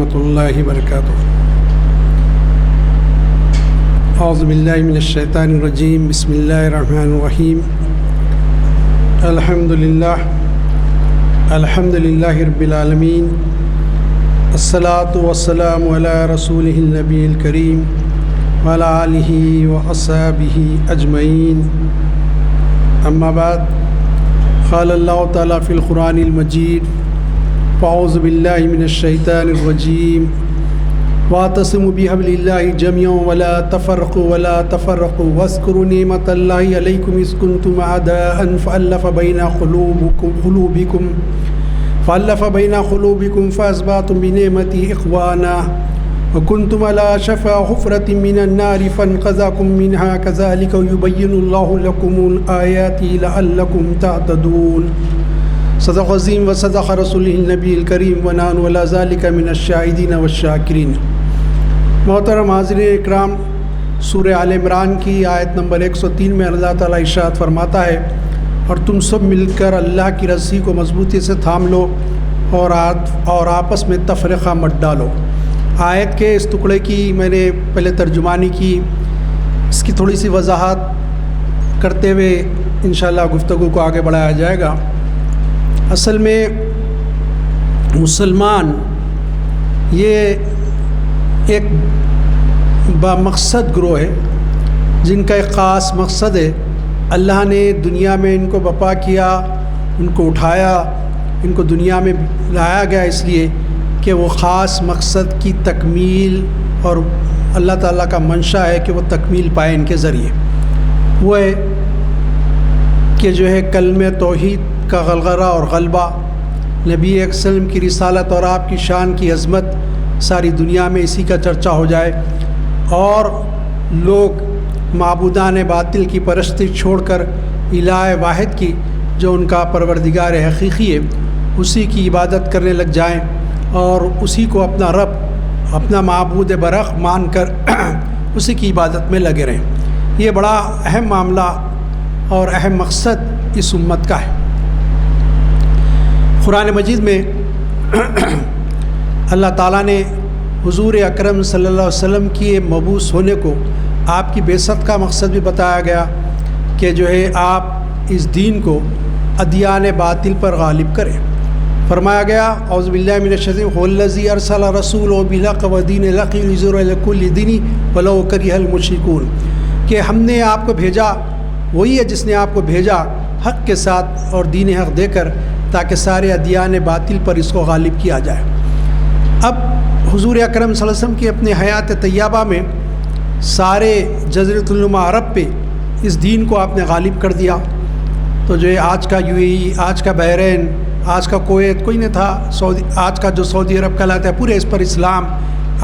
ورحمۃ اللہ وبرکاتہ۔ اعوذ باللہ من الشیطان الرجیم، بسم اللہ الرحمن الرحیم۔ الحمد للہ رب العالمین، الصلاۃ والسلام علی رسولہ النبی الکریم وعلی آلہ واصحابہ اجمعین، اما بعد، قال اللہ تعالیٰ فی القرآن المجید، فاعوذ باللہ من الشیطان الرجیم، واعتصموا بحبل اللہ جميعا ولا تفرقوا واذکروا نعمت اللہ علیکم اذ کنتم اعداء فألف بین قلوبکم فاصبحتم بنعمتہ اخوانا وکنتم علی شفا حفرۃ من النار فانقذکم منہا کذلک یبین اللہ لکم الآیات لعلکم تہتدون۔ صدق عظیم و صدق رسولہ النبی الکریم ونحن علی ذلک من الشاہدین والشاکرین۔ محترم حاضرین اکرام، سورہ آل عمران کی آیت نمبر 103 میں اللہ تعالیٰ ارشاد فرماتا ہے، اور تم سب مل کر اللہ کی رسی کو مضبوطی سے تھام لو اور آپس میں تفرقہ مت ڈالو۔ آیت کے اس ٹکڑے کی میں نے پہلے ترجمانی کی، اس کی تھوڑی سی وضاحت کرتے ہوئے انشاءاللہ گفتگو کو آگے بڑھایا جائے گا۔ اصل میں مسلمان یہ ایک بامقصد گروہ ہے، جن کا ایک خاص مقصد ہے۔ اللہ نے دنیا میں ان کو بپا کیا، ان کو اٹھایا، ان کو دنیا میں لایا گیا اس لیے کہ وہ خاص مقصد کی تکمیل، اور اللہ تعالیٰ کا منشا ہے کہ وہ تکمیل پائے ان کے ذریعے۔ وہ ہے کہ جو ہے کلمہ توحید کا غلغلہ اور غلبہ، نبی اکرم صلی اللہ علیہ وسلم کی رسالت اور آپ کی شان کی عظمت ساری دنیا میں اسی کا چرچا ہو جائے، اور لوگ معبودان باطل کی پرستی چھوڑ کر الہ واحد کی، جو ان کا پروردگار حقیقی ہے، اسی کی عبادت کرنے لگ جائیں اور اسی کو اپنا رب، اپنا معبود برحق مان کر اسی کی عبادت میں لگے رہیں۔ یہ بڑا اہم معاملہ اور اہم مقصد اس امت کا ہے۔ قرآن مجید میں اللہ تعالیٰ نے حضور اکرم صلی اللہ علیہ وسلم کی مبعوث ہونے کو، آپ کی بعثت کا مقصد بھی بتایا گیا کہ جو ہے آپ اس دین کو ادیان باطل پر غالب کریں۔ فرمایا گیا، اعوذ باللہ من الشیطان الرجیم، والذی ارسل رسولہ بالحق ودین الحق لیظہرہ علی کل دین ولو کرہ المشرکون، کہ ہم نے آپ کو بھیجا، وہی ہے جس نے آپ کو بھیجا حق کے ساتھ اور دین حق دے کر، تاکہ سارے ادیان باطل پر اس کو غالب کیا جائے۔ اب حضور اکرم صلی اللہ علیہ وسلم کی اپنے حیات طیبہ میں سارے جزیرۃ النما عرب پہ اس دین کو آپ نے غالب کر دیا۔ تو جو ہے آج کا UAE، آج کا بحرین، آج کا کویت کوئی نہیں تھا، آج کا جو سعودی عرب کہلاتا ہے، پورے اس پر اسلام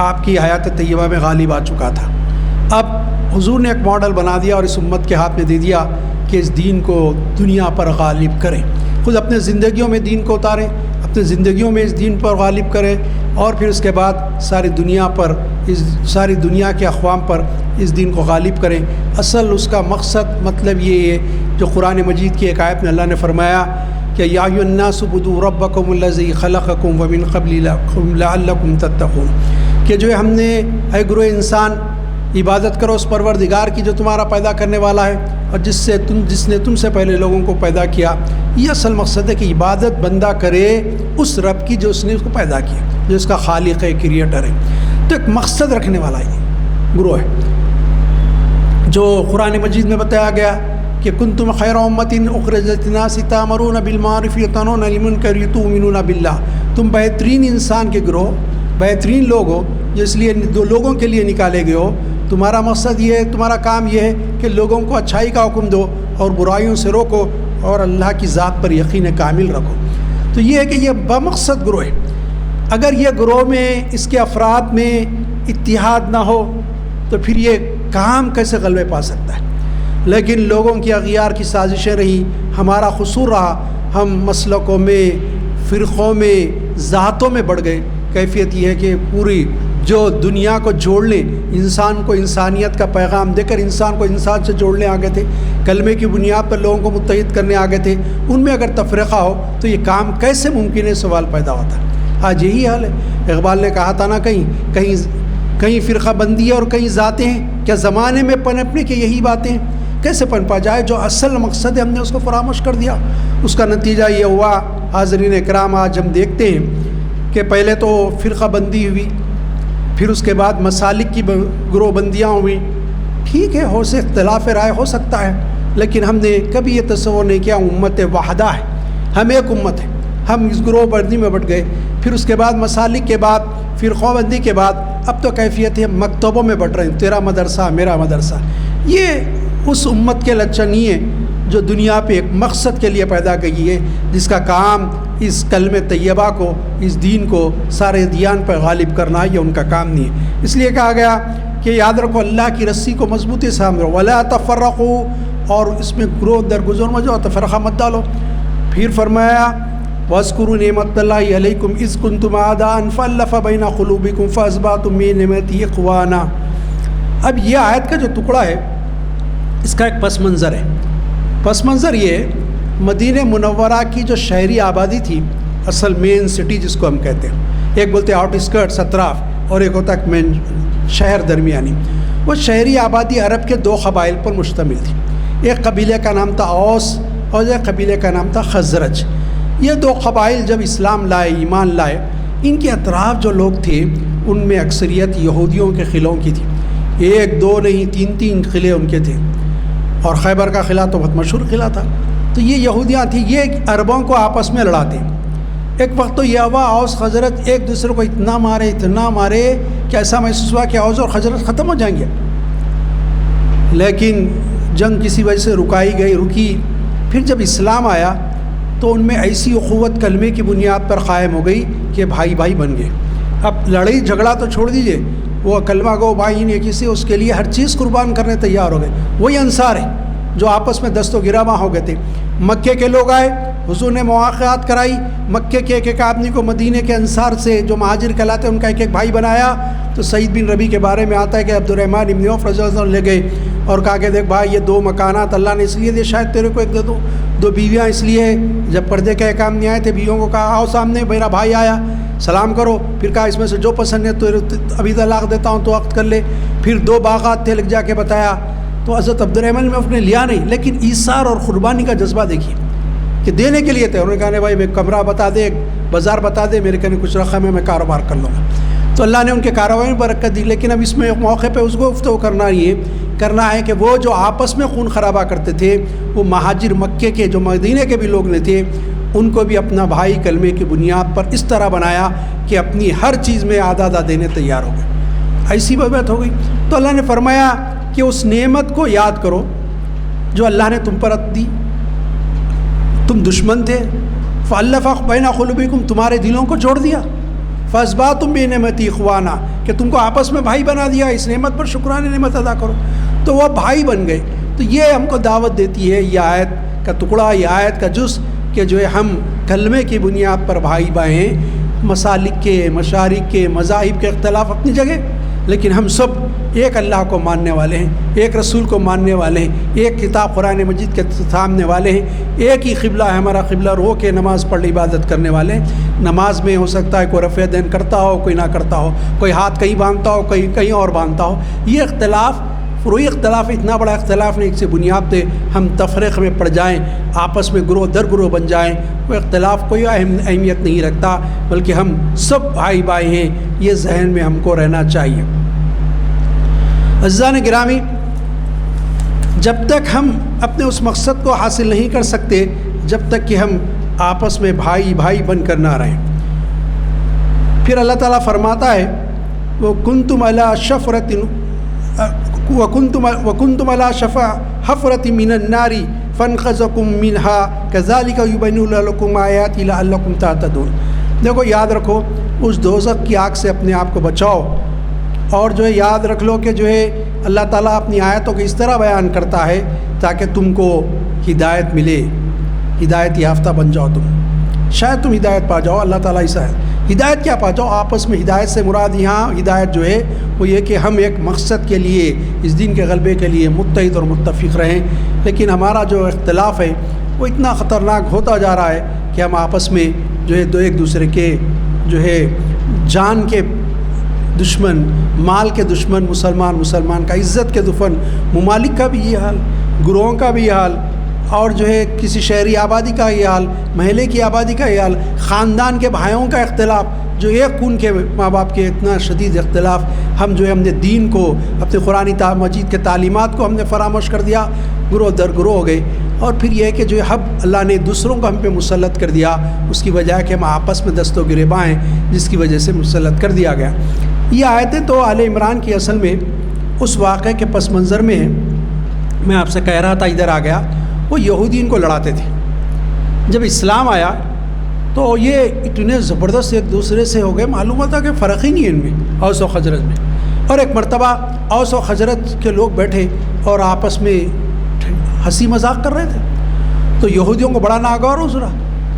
آپ کی حیات طیبہ میں غالب آ چکا تھا۔ اب حضور نے ایک ماڈل بنا دیا اور اس امت کے ہاتھ میں دے دیا کہ اس دین کو دنیا پر غالب کریں، خود اپنے زندگیوں میں دین کو اتاریں، اپنے زندگیوں میں اس دین پر غالب کریں، اور پھر اس کے بعد ساری دنیا پر، ساری دنیا کے اقوام پر اس دین کو غالب کریں۔ اصل اس کا مقصد، مطلب یہ ہے جو قرآن مجید کی ایک آیت میں اللہ نے فرمایا کہ یا ایھا الناس اعبدوا ربکم الذی خلقکم ومن قبل لعلکم تتقون، کہ جو ہے ہم نے، اے گروہ انسان، عبادت کرو اس پروردگار کی جو تمہارا پیدا کرنے والا ہے اور جس نے تم سے پہلے لوگوں کو پیدا کیا۔ یہ اصل مقصد ہے کہ عبادت بندہ کرے اس رب کی جو اس نے اس کو پیدا کیا، جو اس کا خالق ہے، کریٹر ہے۔ تو ایک مقصد رکھنے والا یہ گروہ ہے جو قرآن مجید میں بتایا گیا کہ کنتم خیر امۃ اخرجت للناس تأمرون بالمعروف وتنہون عن المنکر وتؤمنون باللہ، تم بہترین انسان کے گروہ، بہترین لوگ ہو، جو اس لیے دو لوگوں کے لیے نکالے گئے ہو۔ تمہارا مقصد یہ ہے، تمہارا کام یہ ہے کہ لوگوں کو اچھائی کا حکم دو اور برائیوں سے روکو اور اللہ کی ذات پر یقین کامل رکھو۔ تو یہ ہے کہ یہ بامقصد گروہ ہے۔ اگر یہ گروہ میں، اس کے افراد میں اتحاد نہ ہو تو پھر یہ کام کیسے غلبے پا سکتا ہے؟ لیکن لوگوں کی اغیار کی سازشیں رہی، ہمارا قصور رہا، ہم مسلکوں میں، فرقوں میں، ذاتوں میں بڑھ گئے۔ کیفیت یہ ہے کہ پوری جو دنیا کو جوڑ لیں، انسان کو انسانیت کا پیغام دے کر انسان کو انسان سے جوڑنے آگے تھے، کلمے کی بنیاد پر لوگوں کو متحد کرنے آگے تھے، ان میں اگر تفرقہ ہو تو یہ کام کیسے ممکن ہے؟ سوال پیدا ہوتا ہے۔ آج یہی حال ہے. اقبال نے کہا تھا نا کہیں فرقہ بندی ہے اور کہیں ذاتیں ہیں. کیا زمانے میں پنپنے کی یہی باتیں کیسے پنپا جائے؟ جو اصل مقصد ہے ہم نے اس کو فراموش کر دیا. اس کا نتیجہ یہ ہوا حاضرین اکرام، آج ہم دیکھتے ہیں کہ پہلے تو فرقہ بندی ہوئی، پھر اس کے بعد مسالک کی گروہ بندیاں ہوئیں. ٹھیک ہے، ہو سے اختلاف رائے ہو سکتا ہے، لیکن ہم نے کبھی یہ تصور نہیں کیا امت وحدہ ہے، ہم ایک امت ہے. ہم اس گروہ بندی میں بٹ گئے. پھر اس کے بعد مسالک کے بعد، فرقہ بندی کے بعد اب تو کیفیت ہے مکتبوں میں بٹ رہے ہیں، تیرا مدرسہ میرا مدرسہ. یہ اس امت کے لچن نہیں ہے جو دنیا پہ ایک مقصد کے لیے پیدا کی ہے، جس کا کام اس کلمہ طیبہ کو، اس دین کو سارے دیان پر غالب کرنا ہے. یہ ان کا کام نہیں ہے. اس لیے کہا گیا کہ یاد رکھو اللہ کی رسی کو مضبوطی سے تھامو، ولا تفرقوا، اور اس میں گروہ در گزر میں جو فرقہ مت ڈالو. پھر فرمایا وَاذْكُرُوا نِعْمَتَ اللَّهِ عَلَيْكُمْ إِذْ كُنْتُمْ أَعْدَاءً فَأَلَّفَ بَيْنَ قُلُوبِكُمْ فَأَصْبَحْتُمْ بِنِعْمَتِهِ إِخْوَانًا. اب یہ آیت کا جو ٹکڑا ہے اس کا ایک پس منظر ہے. پس منظر یہ مدینہ منورہ کی جو شہری آبادی تھی، اصل مین سٹی جس کو ہم کہتے ہیں، ایک بولتے ہیں آؤٹ اسکرٹس اطراف اور ایک ہوتا ہے مین شہر درمیانی. وہ شہری آبادی عرب کے دو قبائل پر مشتمل تھی. ایک قبیلے کا نام تھا اوس اور ایک قبیلے کا نام تھا خزرج. یہ دو قبائل جب اسلام لائے، ایمان لائے، ان کے اطراف جو لوگ تھے ان میں اکثریت یہودیوں کے قلعوں کی تھی. ایک دو نہیں، تین قلعے ان کے تھے. اور خیبر کا قلعہ تو بہت مشہور قلعہ تھا. تو یہ یہودیاں تھیں، یہ عربوں کو آپس میں لڑاتے. ایک وقت تو یہ ہوا اوس خزرج ایک دوسرے کو اتنا مارے کہ ایسا محسوس ہوا کہ اوس اور خزرج ختم ہو جائیں گے. لیکن جنگ کسی وجہ سے رکی. پھر جب اسلام آیا تو ان میں ایسی اخوت کلمے کی بنیاد پر قائم ہو گئی کہ بھائی بن گئے. اب لڑائی جھگڑا تو چھوڑ دیجئے، وہ کلمہ گو بھائی نے کسی اس کے لیے ہر چیز قربان کرنے تیار ہو گئے. وہی انصار ہیں جو آپس میں دست و گرامہ ہو گئے تھے. مکے کے لوگ آئے، حضور نے مواقعات کرائی. مکے کے ایک آدمی کو مدینے کے انصار سے جو مہاجر کہلاتے ہیں ان کا ایک بھائی بنایا. تو سعید بن ربیع کے بارے میں آتا ہے کہ عبد الرحمن ابن عوف رضی اللہ عنہ لے گئے اور کہا کہ دیکھ بھائی یہ 2 مکانات اللہ نے اس لیے دے، شاید تیرے کو ایک دے دو. 2 بیویاں اس لیے ہے. جب پردے کا کام نہیں آئے تھے بیویوں کو کہا آؤ سامنے، میرا بھائی آیا سلام کرو. پھر کہا اس میں سے جو پسند ہے تو ابھی طلاق دیتا ہوں تو وقت کر لے. پھر 2 باغات تھے، لگ جا کے بتایا. تو حضرت عبد الرحمن میں نے لیا نہیں، لیکن ایثار اور قربانی کا جذبہ دیکھیے کہ دینے کے لیے تھے. انہوں نے کہا بھائی میں کمرہ بتا دے، بازار بتا دے، میرے کہنے کچھ رقم ہے، میں کاروبار کر لوں گا. تو اللہ نے ان کے کاروبار میں برکت دی. لیکن اب اس میں موقع پہ اس کو گفتگو کرنا ہے کہ وہ جو آپس میں خون خرابہ کرتے تھے، وہ مہاجر مکے کے جو مدینے کے بھی لوگ نے تھے، ان کو بھی اپنا بھائی کلمے کی بنیاد پر اس طرح بنایا کہ اپنی ہر چیز میں آدھا دینے تیار ہو گئے. ایسی بات ہو گئی. تو اللہ نے فرمایا کہ اس نعمت کو یاد کرو جو اللہ نے تم پر دی. تم دشمن تھے، فَأَلَّفَ بَيْنَ قُلُوبِكُمْ، تمہارے دلوں کو جوڑ دیا. فَأَصْبَحْتُمْ بِنِعْمَتِهِ إِخْوَانًا، کہ تم کو آپس میں بھائی بنا دیا. اس نعمت پر شکرانے نعمت ادا کرو. تو وہ بھائی بن گئے. تو یہ ہم کو دعوت دیتی ہے یہ آیت کا ٹکڑا، یہ آیت کا جز، کہ جو ہے ہم کلمے کی بنیاد پر بھائی ہیں. مسالک کے، مشارق کے، مذاہب کے اختلاف اپنی جگہ، لیکن ہم سب ایک اللہ کو ماننے والے ہیں، ایک رسول کو ماننے والے ہیں، ایک کتاب قرآن مجید کے سامنے والے ہیں. ایک ہی قبلہ ہے ہمارا، قبلہ رو کے نماز پڑھ عبادت کرنے والے ہیں. نماز میں ہو سکتا ہے کوئی رفع دین کرتا ہو، کوئی نہ کرتا ہو، کوئی ہاتھ کہیں باندھتا ہو، کوئی کہیں اور باندھتا ہو. یہ اختلاف فروعی اختلاف، اتنا بڑا اختلاف نہیں سے بنیاد پہ ہم تفریق میں پڑ جائیں، آپس میں گروہ در گروہ بن جائیں. وہ اختلاف کوئی اہمیت نہیں رکھتا، بلکہ ہم سب بھائی ہیں. یہ ذہن میں ہم کو رہنا چاہیے. عزیزان گرامی، جب تک ہم اپنے اس مقصد کو حاصل نہیں کر سکتے، جب تک کہ ہم آپس میں بھائی بن کر نہ رہیں. پھر اللہ تعالیٰ فرماتا ہے وَكُنْتُمْ عَلَى شَفَا حَفْرَةٍ مِّنَ النَّارِ فَانْقَذَكُم مِّنْهَا كَذَلِكَ يُبَيِّنُ لَكُمْ آيَاتِهِ لَعَلَّكُمْ تَهْتَدُونَ. دیکھو یاد رکھو، اس دوزخ کی آگ سے اپنے آپ کو بچاؤ، اور جو ہے یاد رکھ لو کہ جو ہے اللہ تعالیٰ اپنی آیتوں کو اس طرح بیان کرتا ہے تاکہ تم کو ہدایت ملے، ہدایت یافتہ بن جاؤ. تم شاید تم ہدایت پا جاؤ. اللہ تعالیٰ ایسا ہے، ہدایت کیا پا جاؤ؟ آپس میں ہدایت سے مراد یہاں ہدایت جو ہے وہ یہ کہ ہم ایک مقصد کے لیے، اس دین کے غلبے کے لیے متحد اور متفق رہیں. لیکن ہمارا جو اختلاف ہے وہ اتنا خطرناک ہوتا جا رہا ہے کہ ہم آپس میں جو ہے ایک دوسرے کے جو ہے جان کے دشمن، مال کے دشمن مسلمان کا، عزت کے دشمن ممالک کا بھی یہ حال، گروہوں کا بھی یہ حال، اور جو ہے کسی شہری آبادی کا یہ حال، محلے کی آبادی کا یہ حال، خاندان کے بھائیوں کا اختلاف، جو ایک خون کے ماں باپ کے اتنا شدید اختلاف، ہم جو ہے ہم نے دین کو، اپنے قرآن مجید کے تعلیمات کو ہم نے فراموش کر دیا، گروہ در گروہ ہو گئے. اور پھر یہ ہے کہ جو ہے اب اللہ نے دوسروں کو ہم پہ مسلط کر دیا، اس کی وجہ ہے کہ ہم آپس میں دست و گریباں ہیں، جس کی وجہ سے مسلط کر دیا گیا. یہ آیتیں تو آل عمران کی اصل میں اس واقعے کے پس منظر میں ہیں. میں آپ سے کہہ رہا تھا ادھر آ گیا، وہ یہودی ان کو لڑاتے تھے. جب اسلام آیا تو یہ اتنے زبردست ایک دوسرے سے ہو گئے، معلوم ہوتا کہ فرق ہی نہیں ہے ان میں، اوس و خزرج میں. اور ایک مرتبہ اوس و خزرج کے لوگ بیٹھے اور آپس میں ہنسی مذاق کر رہے تھے، تو یہودیوں کو بڑا ناگوار گزرا.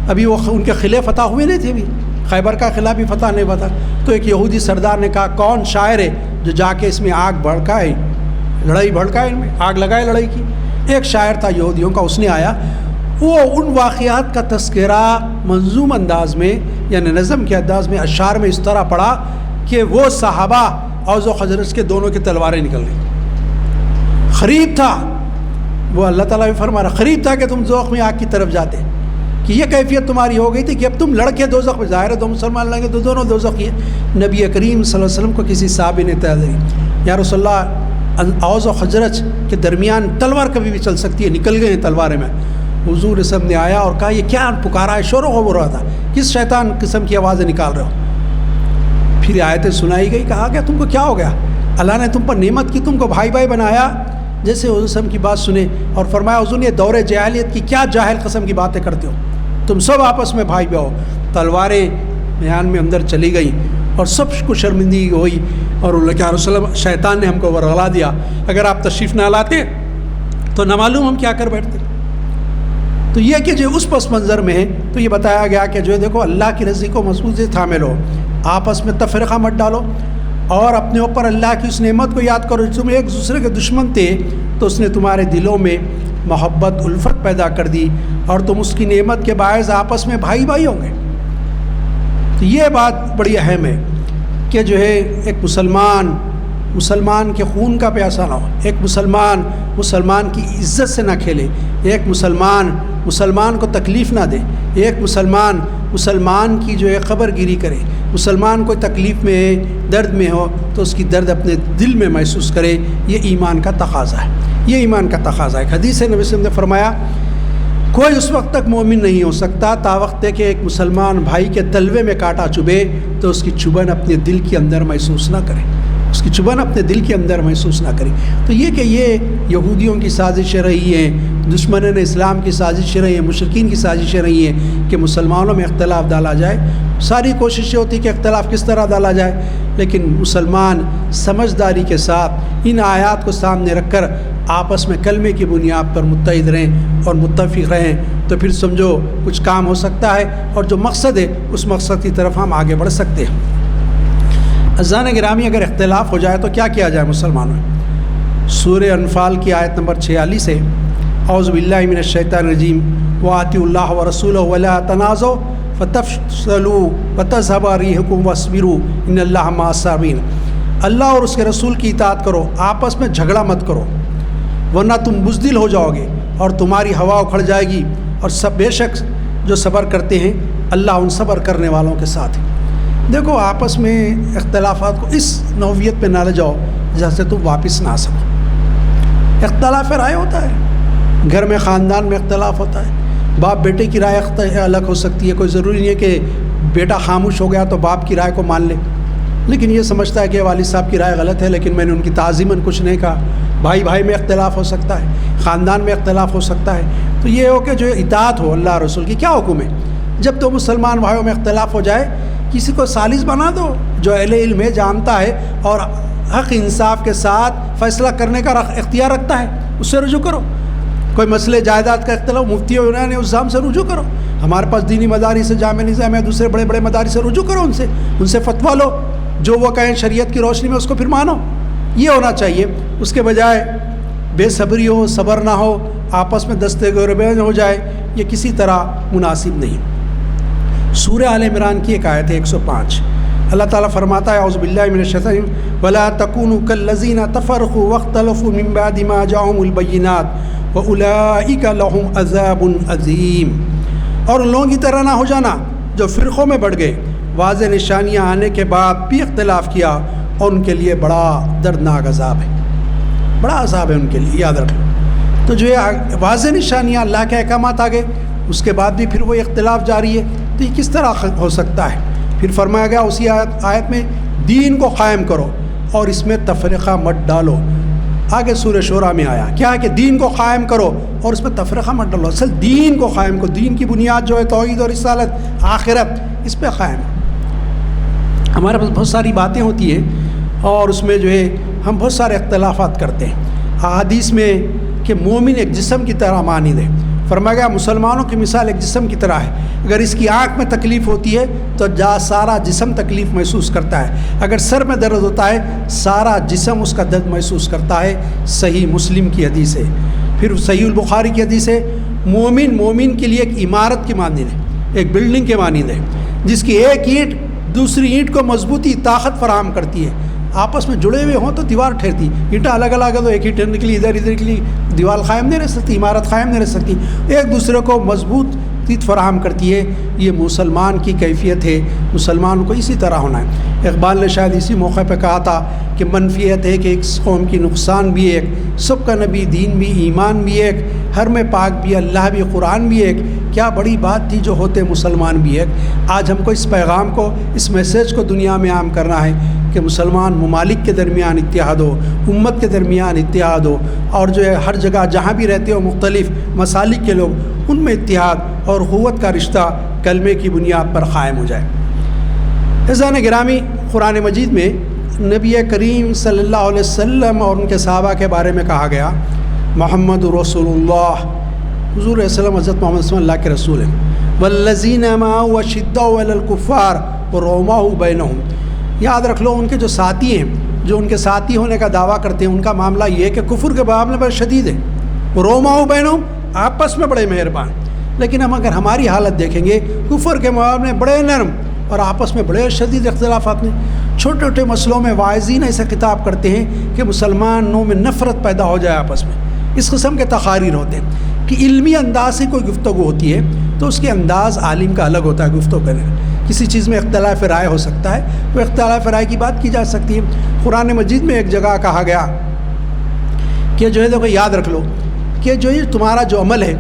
ابھی وہ ان کے قلعے فتح ہوئے نہیں تھے، ابھی خیبر کا قلعہ بھی فتح نہیں ہوا تھا. تو ایک یہودی سردار نے کہا کون شاعر ہے جو جا کے اس میں آگ بھڑکائے، لڑائی بھڑکائے، ان میں آگ لگائے لڑائی کی. ایک شاعر تھا یہودیوں کا، اس نے آیا، وہ ان واقعات کا تذکرہ منظوم انداز میں یعنی نظم کے انداز میں اشعار میں اس طرح پڑھا کہ وہ صحابہ اوس و خزرج کے دونوں کی تلواریں نکل گئی. قریب تھا، وہ اللہ تعالیٰ بھی فرما رہا، قریب تھا کہ تم دوزخ میں آگ کی طرف جاتے، کہ یہ کیفیت تمہاری ہو گئی تھی کہ اب تم لڑکے دوزخ میں، ظاہر ہے دو مسلمان لڑیں گے تو دونوں دوزخ ہی ہیں. نبی کریم صلی اللہ علیہ وسلم کو کسی صحابی نے طے دی، یا رسول اللہ اوس و خزرج کے درمیان تلوار کبھی بھی چل سکتی ہے، نکل گئے ہیں تلواریں میں. حضور سب نے آیا اور کہا یہ کیا پکارا ہے، شور و غبار ہو رہا تھا، کس شیطان قسم کی آوازیں نکال رہے ہو. پھر آیتیں سنائی گئی، کہا کہ تم کو کیا ہو گیا، اللہ نے تم پر نعمت کی، تم کو بھائی بھائی بنایا. جیسے حضور صلی اللہ علیہ وسلم کی بات سنے اور فرمایا حضور یہ دور جاہلیت کی کیا جاہل قسم کی باتیں کرتے ہو، تم سب آپس میں بھائی بہو. تلواریں میان میں اندر چلی گئی اور سب کو شرمندگی ہوئی، اور اللہ کے رسول اللہ شیطان نے ہم کو ورغلا دیا، اگر آپ تشریف نہ لاتے تو نہ معلوم ہم کیا کر بیٹھتے. تو یہ کہ جو اس پس منظر میں ہے تو یہ بتایا گیا کہ جو دیکھو اللہ کی رضی کو مضبوط سے تھامے لو، آپس میں تفرقہ مت ڈالو، اور اپنے اوپر اللہ کی اس نعمت کو یاد کرو. تم ایک دوسرے کے دشمن تھے تو اس نے تمہارے دلوں میں محبت الفت پیدا کر دی، اور تم اس کی نعمت کے باعث آپس میں بھائی بھائی ہوں گے. تو یہ بات بڑی اہم ہے کہ جو ہے ایک مسلمان کے خون کا پیاسا نہ ہو، ایک مسلمان کی عزت سے نہ کھیلے، ایک مسلمان کو تکلیف نہ دے، ایک مسلمان کی جو ہے خبر گیری کرے. مسلمان کوئی تکلیف میں ہے، درد میں ہو تو اس کی درد اپنے دل میں محسوس کرے. یہ ایمان کا تقاضا ہے، یہ ایمان کا تقاضا ہے. حدیث نبی صلی اللہ علیہ وسلم نے فرمایا کوئی اس وقت تک مومن نہیں ہو سکتا تا وقت ہے کہ ایک مسلمان بھائی کے تلوے میں کانٹا چبھے تو اس کی چبھن اپنے دل کے اندر محسوس نہ کرے، اس کی چبھن اپنے دل کے اندر محسوس نہ کرے. تو یہ کہ یہ یہودیوں کی سازشیں رہی ہیں، دشمنان اسلام کی سازشیں رہی ہیں، مشرکین کی سازشیں رہی ہیں کہ مسلمانوں میں اختلاف ڈالا جائے. ساری کوششیں ہوتی کہ اختلاف کس طرح ڈالا جائے، لیکن مسلمان سمجھداری کے ساتھ ان آیات کو سامنے رکھ کر آپس میں کلمے کی بنیاد پر متحد رہیں اور متفق رہیں تو پھر سمجھو کچھ کام ہو سکتا ہے، اور جو مقصد ہے اس مقصد کی طرف ہم آگے بڑھ سکتے ہیں. عزیزان گرامی، اگر اختلاف ہو جائے تو کیا کیا جائے مسلمانوں میں؟ سورہ انفال کی آیت نمبر 46 ہے، اعوذ باللہ من الشیطان الرجیم وَأَطِیعُوا اللَّهَ وَرَسُولَهُ وَلَا تَنَازَعُوا فَتَفْشَلُوا وَتَذْهَبَ رِیحُکُمْ وَاصْبِرُوا إِنَّ اللَّهَ مَعَ الصَّابِرِینَ. اللہ اور اس کے رسول کی اطاعت کرو، آپس میں جھگڑا مت کرو ورنہ تم بزدل ہو جاؤ گے اور تمہاری ہوا اکھڑ جائے گی. اور سب بے شک جو صبر کرتے ہیں اللہ ان صبر کرنے والوں کے ساتھ ہے. دیکھو آپس میں اختلافات کو اس نوعیت پہ نہ لے جاؤ جہاں سے تم واپس نہ آ سکو. اختلاف رائے ہوتا ہے، گھر میں خاندان میں اختلاف ہوتا ہے، باپ بیٹے کی رائے الگ ہو سکتی ہے. کوئی ضروری نہیں ہے کہ بیٹا خاموش ہو گیا تو باپ کی رائے کو مان لے، لیکن یہ سمجھتا ہے کہ والد صاحب کی رائے غلط ہے لیکن میں نے ان کی تعظیماً کچھ نہیں کہا. بھائی بھائی میں اختلاف ہو سکتا ہے، خاندان میں اختلاف ہو سکتا ہے. تو یہ ہو کہ جو اطاعت ہو اللہ رسول کی. کیا حکم ہے؟ جب دو مسلمان بھائیوں میں اختلاف ہو جائے کسی کو ثالث بنا دو جو اہل علم ہے، جانتا ہے اور حق انصاف کے ساتھ فیصلہ کرنے کا اختیار رکھتا ہے، اس سے رجوع کرو. کوئی مسئلے جائیداد کا اختلاف مفتی ہونا نے نظام سے رجوع کرو. ہمارے پاس دینی مدارس سے جامع نظام ہے، دوسرے بڑے بڑے مدارس سے رجوع کرو، ان سے فتویٰ لو، جو وہ کہیں شریعت کی روشنی میں اس کو پھر مانو. یہ ہونا چاہیے. اس کے بجائے بے صبری ہو، صبر نہ ہو، آپس میں دستے گریباں ہو جائے، یہ کسی طرح مناسب نہیں. سورہ آل عمران کی ایک آیت ہے 105. اللہ تعالیٰ فرماتا ہے اعوذ باللہ من الشیطان الرجیم ولا تکونوا کالذین تفرقوا واختلفوا من بعد ما جاءهم البینات واولئک لهم عذاب عظیم. اور ان لوگوں کی طرح نہ ہو جانا جو فرقوں میں بڑھ گئے واضح نشانیاں آنے کے بعد بھی اختلاف کیا، اور ان کے لیے بڑا دردناک عذاب ہے، بڑا عذاب ہے ان کے لیے، یاد رکھ لو. تو جو ہے واضح نشانیاں، اللہ کے احکامات آ گئے، اس کے بعد بھی پھر وہ اختلاف جاری ہے، تو یہ کس طرح ہو سکتا ہے؟ پھر فرمایا گیا اسی آیت میں دین کو قائم کرو اور اس میں تفرقہ مت ڈالو. آگے سورہ شورى میں آیا کیا ہے کہ دین کو قائم کرو اور اس میں تفرقہ مت ڈالو. اصل دین کو قائم کرو، دین کی بنیاد جو ہے توحید اور رسالت آخرت، اس پہ قائم. ہمارے پاس بہت ساری باتیں ہوتی ہیں اور اس میں جو ہے ہم بہت سارے اختلافات کرتے ہیں. احادیث میں کہ مومن ایک جسم کی طرح مانند ہے. فرمایا گیا مسلمانوں کی مثال ایک جسم کی طرح ہے. اگر اس کی آنکھ میں تکلیف ہوتی ہے تو سارا جسم تکلیف محسوس کرتا ہے. اگر سر میں درد ہوتا ہے سارا جسم اس کا درد محسوس کرتا ہے. صحیح مسلم کی حدیث ہے. پھر صحیح البخاری کی حدیث ہے مومن کے لیے ایک عمارت کی مانند ہے، ایک بلڈنگ کے مانند ہے، جس کی ایک اینٹ دوسری اینٹ کو مضبوطی طاقت فراہم کرتی ہے. آپس میں جڑے ہوئے ہوں تو دیوار ٹھہرتی، اینٹیں الگ الگ ہے تو ایک اینٹ نکلی ادھر نکلی، دیوار قائم نہیں رہ سکتی، عمارت قائم نہیں رہ سکتی. ایک دوسرے کو مضبوط فراہم کرتی ہے. یہ مسلمان کی کیفیت ہے، مسلمان کو اسی طرح ہونا ہے. اقبال نے شاید اسی موقع پہ کہا تھا کہ منفیت ہے کہ ایک قوم کی نقصان بھی ایک، سب کا نبی دین بھی ایمان بھی ایک، ہر میں پاک بھی اللہ بھی قرآن بھی ایک. کیا بڑی بات تھی جو ہوتے مسلمان بھی ایک. آج ہم کو اس پیغام کو، اس میسیج کو دنیا میں عام کرنا ہے کہ مسلمان ممالک کے درمیان اتحاد ہو، امت کے درمیان اتحاد ہو، اور جو ہے ہر جگہ جہاں بھی رہتے ہو مختلف مسالک کے لوگ، ان میں اتحاد اور قوت کا رشتہ کلمے کی بنیاد پر قائم ہو جائے. عزیزان گرامی، قرآن مجید میں نبی کریم صلی اللہ علیہ وسلم اور ان کے صحابہ کے بارے میں کہا گیا محمد رسول اللہ. حضور علیہ السلام حضرت محمد صلی اللہ کے رسول ہیں. والذین معه اشداء علی الکفار رحماء بینہم. یاد رکھ لو ان کے جو ساتھی ہیں، جو ان کے ساتھی ہونے کا دعویٰ کرتے ہیں، ان کا معاملہ یہ ہے کہ کفر کے معاملے پر شدید ہے. رحماء بینہم، آپس میں بڑے مہربان. لیکن ہم اگر ہماری حالت دیکھیں گے، کفر کے معاملے میں بڑے نرم اور آپس میں بڑے شدید اختلافات میں. چھوٹے چھوٹے مسئلوں میں واعظین ایسے خطاب کرتے ہیں کہ مسلمانوں میں نفرت پیدا ہو جائے آپس میں. اس قسم کے تقاریر ہوتے ہیں کہ علمی انداز سے کوئی گفتگو ہوتی ہے تو اس کے انداز عالم کا الگ ہوتا ہے گفتگو کرنے. کسی چیز میں اختلاف رائے ہو سکتا ہے، تو اختلاف رائے کی بات کی جا سکتی ہے. قرآن مجید میں ایک جگہ کہا گیا کہ جو ہے دیکھو یاد رکھ لو کہ جو یہ تمہارا جو عمل ہے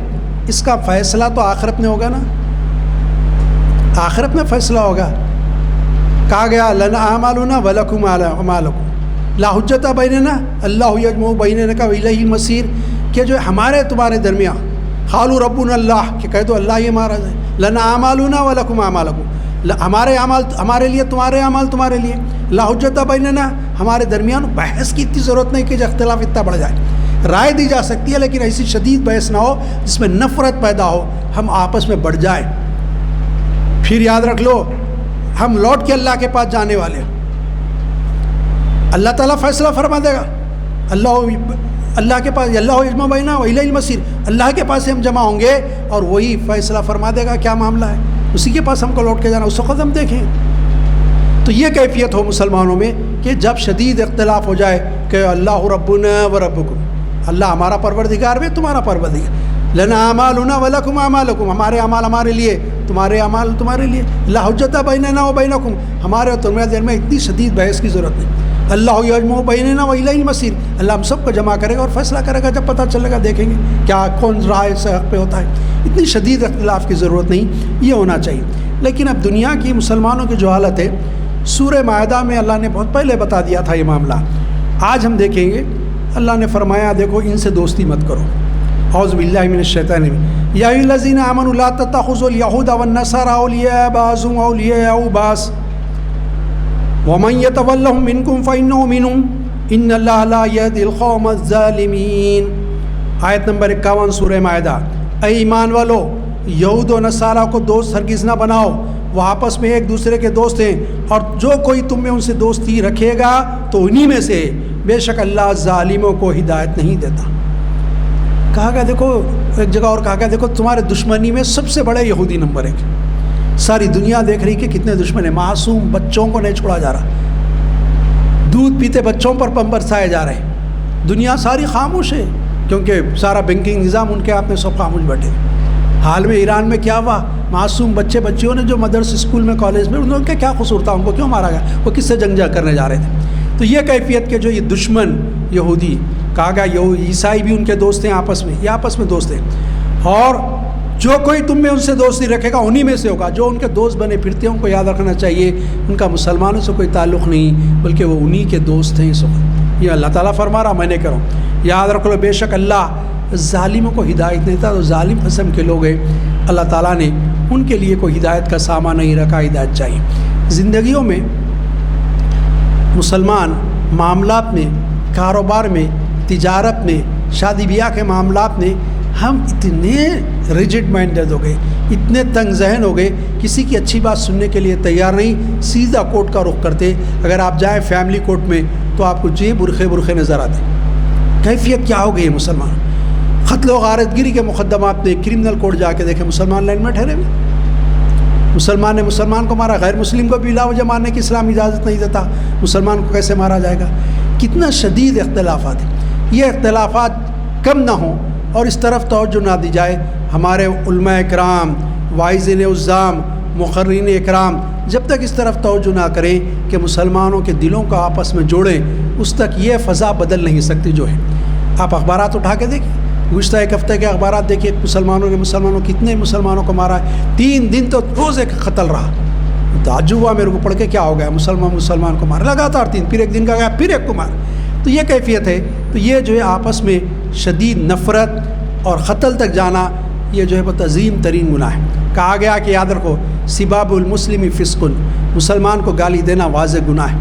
اس کا فیصلہ تو آخرت میں ہوگا نا، آخرت میں فیصلہ ہوگا. کہا گیا لنا اعمالنا ولکم اعمالکم لا حجت بیننا اللہ یجمع بیننا والیہ المصیر. کہ جو ہمارے تمہارے درمیان قالوا ربنا اللہ، کہ کہہ دو اللہ ہی ہمارا ہے. لنا اعمالنا ولکم اعمالکم، ہمارے اعمال ہمارے لیے، تمہارے اعمال تمہارے لیے. لا حجت بیننا، ہمارے درمیان بحث کی اتنی ضرورت نہیں کہ اختلاف اتنا بڑھ جائے. رائے دی جا سکتی ہے لیکن ایسی شدید بحث نہ ہو جس میں نفرت پیدا ہو، ہم آپس میں بڑھ جائیں. پھر یاد رکھ لو ہم لوٹ کے اللہ کے پاس جانے والے ہیں. اللہ تعالیٰ فیصلہ فرما دے گا. اللہ کے پاس اللہ یجمع بینا والیہ المصیر، اللہ کے پاس سے ہم جمع ہوں گے اور وہی فیصلہ فرما دے گا کیا معاملہ ہے. اسی کے پاس ہم کو لوٹ کے جانا، اس وقت ہم دیکھیں. تو یہ کیفیت ہو مسلمانوں میں کہ جب شدید اختلاف ہو جائے کہ اللہ ربنا و ربکم، اللہ ہمارا پروردگار بھی تمہارا پروردگار. لنا اعمالنا ولکم اعمالکم، ہمارے اعمال ہمارے لیے، تمہارے اعمال تمہارے لیے. لا حجت بیننا و بینکم، ہمارے اور تمہارے درمیان اتنی شدید بحث کی ضرورت نہیں. اللہ یجمع بیننا والیہ المصیر، اللہ ہم سب کو جمع کرے گا اور فیصلہ کرے گا. جب پتہ چلے گا دیکھیں گے کیا کون رائے سے حق پہ ہوتا ہے. اتنی شدید اختلاف کی ضرورت نہیں، یہ ہونا چاہیے. لیکن اب دنیا کی مسلمانوں کی جو حالت ہے، سورہ مائدہ میں اللہ نے بہت پہلے بتا دیا تھا یہ معاملہ. آج ہم دیکھیں گے اللہ نے فرمایا دیکھو ان سے دوستی مت کرو. اعوذ باللہ من الشیطان الرجیم. یا ایھا الذین آمنوا لا تتخذوا اليہود والنصارى اولیاء بعضهم اولیاء بعض ومن يتولهم منكم فإنه منهم ان اللہ لا يهدي القوم الظالمین. آیت نمبر 51 سورہ مائدہ. اے ایمان والو، یہود و نصارہ کو دوست ہرگز نہ بناؤ، وہ آپس میں ایک دوسرے کے دوست ہیں، اور جو کوئی تم میں ان سے دوستی رکھے گا تو انہی میں سے، بے شک اللہ ظالموں کو ہدایت نہیں دیتا. کہا گیا دیکھو، ایک جگہ اور کہا گیا دیکھو تمہارے دشمنی میں سب سے بڑے یہودی نمبر 1، ساری دنیا دیکھ رہی کہ کتنے دشمن ہیں. معصوم بچوں کو نہیں چھوڑا جا رہا، دودھ پیتے بچوں پر برسائے جا رہے ہیں. دنیا ساری خاموش ہے کیونکہ سارا بینکنگ نظام ان کے ہاتھ میں، سب خاموش بیٹھے. حال میں ایران میں کیا ہوا؟ معصوم بچیوں نے جو مدرسے اسکول میں کالج میں، انہوں کے کیا قصور تھا؟ ان کو کیوں مارا گیا؟ وہ کس سے جنگ کرنے جا رہے تھے؟ تو یہ کیفیت کے جو یہ دشمن یہودی کہا گیا، عیسائی بھی ان کے دوست ہیں، آپس میں یہ آپس میں دوست ہیں. اور جو کوئی تم میں ان سے دوستی رکھے گا انہی میں سے ہوگا. جو ان کے دوست بنے پھرتے ہیں ان کو یاد رکھنا چاہیے ان کا مسلمانوں سے کوئی تعلق نہیں، بلکہ وہ انہی کے دوست ہیں. اس وقت یہ اللہ تعالیٰ فرما رہا، میں نے کروں. یاد رکھ لو، بے شک اللہ ظالموں کو ہدایت نہیں دیتا. تو ظالم قسم کے لوگ ہیں، اللہ تعالیٰ نے ان کے لیے کوئی ہدایت کا سامان نہیں رکھا. ہدایت چاہیے. زندگیوں میں مسلمان معاملات میں، کاروبار میں، تجارت میں، شادی بیاہ کے معاملات میں ہم اتنے ریجڈ مائنڈڈ ہو گئے، اتنے تنگ ذہن ہو گئے، کسی کی اچھی بات سننے کے لیے تیار نہیں، سیدھا کورٹ کا رخ کرتے. اگر آپ جائیں فیملی کورٹ میں تو آپ کو برخے نظر آتے. کیفیت کیا ہو گئی ہے مسلمان؟ قتل و غارت گری کے مقدمات میں کرمنل کورٹ جا کے دیکھیں، مسلمان لائن میں ٹھہرے ہوئے. مسلمان نے مسلمان کو مارا، غیر مسلم کو بھی بلا وجہ مارنے کی اسلام اجازت نہیں دیتا. مسلمان کو کیسے مارا جائے گا؟ کتنا شدید اختلافات ہیں. یہ اختلافات کم نہ ہوں اور اس طرف توجہ نہ دی جائے. ہمارے علماء اکرام، واعظین عظام، مقررین اکرام جب تک اس طرف توجہ نہ کریں کہ مسلمانوں کے دلوں کو آپس میں جوڑیں، اس تک یہ فضا بدل نہیں سکتی جو ہے. آپ اخبارات اٹھا کے دیکھیں، گزشتہ ایک ہفتے کے اخبارات دیکھیے، مسلمانوں کتنے مسلمانوں کو مارا ہے. 3 دن تو روز ایک قتل رہا. تعجب ہوا میرے کو پڑھ کے، کیا ہو گیا؟ مسلمان کو مارا لگاتار 3، پھر ایک دن کا گیا پھر ایک کو مارا. تو یہ کیفیت ہے. تو یہ جو ہے آپس میں شدید نفرت اور قتل تک جانا، یہ جو ہے بہت عظیم ترین گناہ ہے. کہا گیا کہ یاد رکھو، سباب المسلم فسق، مسلمان کو گالی دینا واضح گناہ ہے،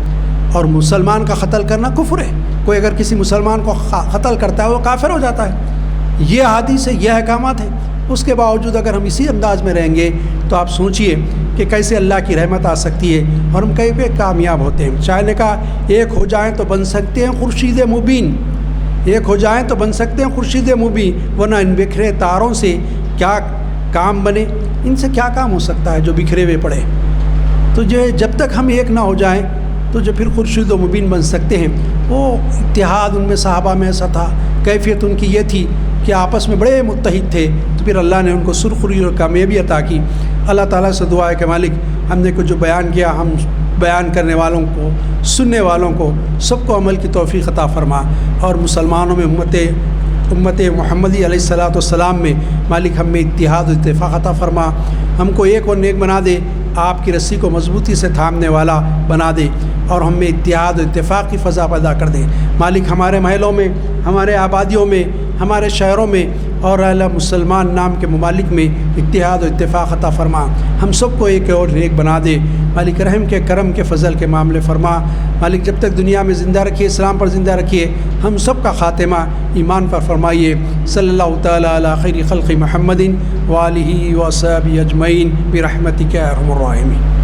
اور مسلمان کا قتل کرنا کفر ہے. کوئی اگر کسی مسلمان کو قتل کرتا ہے وہ کافر ہو جاتا ہے. یہ حدیث ہے، یہ احکامات ہیں. اس کے باوجود اگر ہم اسی انداز میں رہیں گے تو آپ سوچئے کہ کیسے اللہ کی رحمت آ سکتی ہے اور ہم کہیں پہ کامیاب ہوتے ہیں. شاعر نے کہا، ایک ہو جائیں تو بن سکتے ہیں خورشید مبین، ایک ہو جائیں تو بن سکتے ہیں خورشید مبین، ورنہ ان بکھرے تاروں سے کیا کام بنے؟ ان سے کیا کام ہو سکتا ہے جو بکھرے ہوئے پڑے؟ تو جو جب تک ہم ایک نہ ہو جائیں تو جو پھر خورشید و مبین بن سکتے ہیں. وہ اتحاد ان میں صحابہ میں ایسا تھا، کیفیت ان کی یہ تھی کہ آپس میں بڑے متحد تھے. تو پھر اللہ نے ان کو سرخری اور کامیابی عطا کی. اللہ تعالیٰ سے دعا ہے کہ مالک، ہم نے کچھ جو بیان کیا، ہم بیان کرنے والوں کو، سننے والوں کو، سب کو عمل کی توفیق عطا فرما. اور مسلمانوں میں امت محمدی علیہ الصلاۃ والسلام میں مالک ہم میں اتحاد و اتفاق عطا فرما. ہم کو ایک اور نیک بنا دے، آپ کی رسی کو مضبوطی سے تھامنے والا بنا دے، اور ہم میں اتحاد و اتفاق کی فضا پیدا کر دے. مالک ہمارے محلوں میں، ہمارے آبادیوں میں، ہمارے شہروں میں اور اعلیٰ مسلمان نام کے ممالک میں اتحاد و اتفاق عطا فرما. ہم سب کو ایک اور نیک بنا دے. مالک رحم کے، کرم کے، فضل کے معاملے فرما. مالک جب تک دنیا میں زندہ رکھیے، اسلام پر زندہ رکھیے. ہم سب کا خاتمہ ایمان پر فرمائیے. صلی اللہ تعالیٰ علی خیر خلق محمد وآلہ وصحبہ اجمعین برحمتک یا ارحم الراحمین.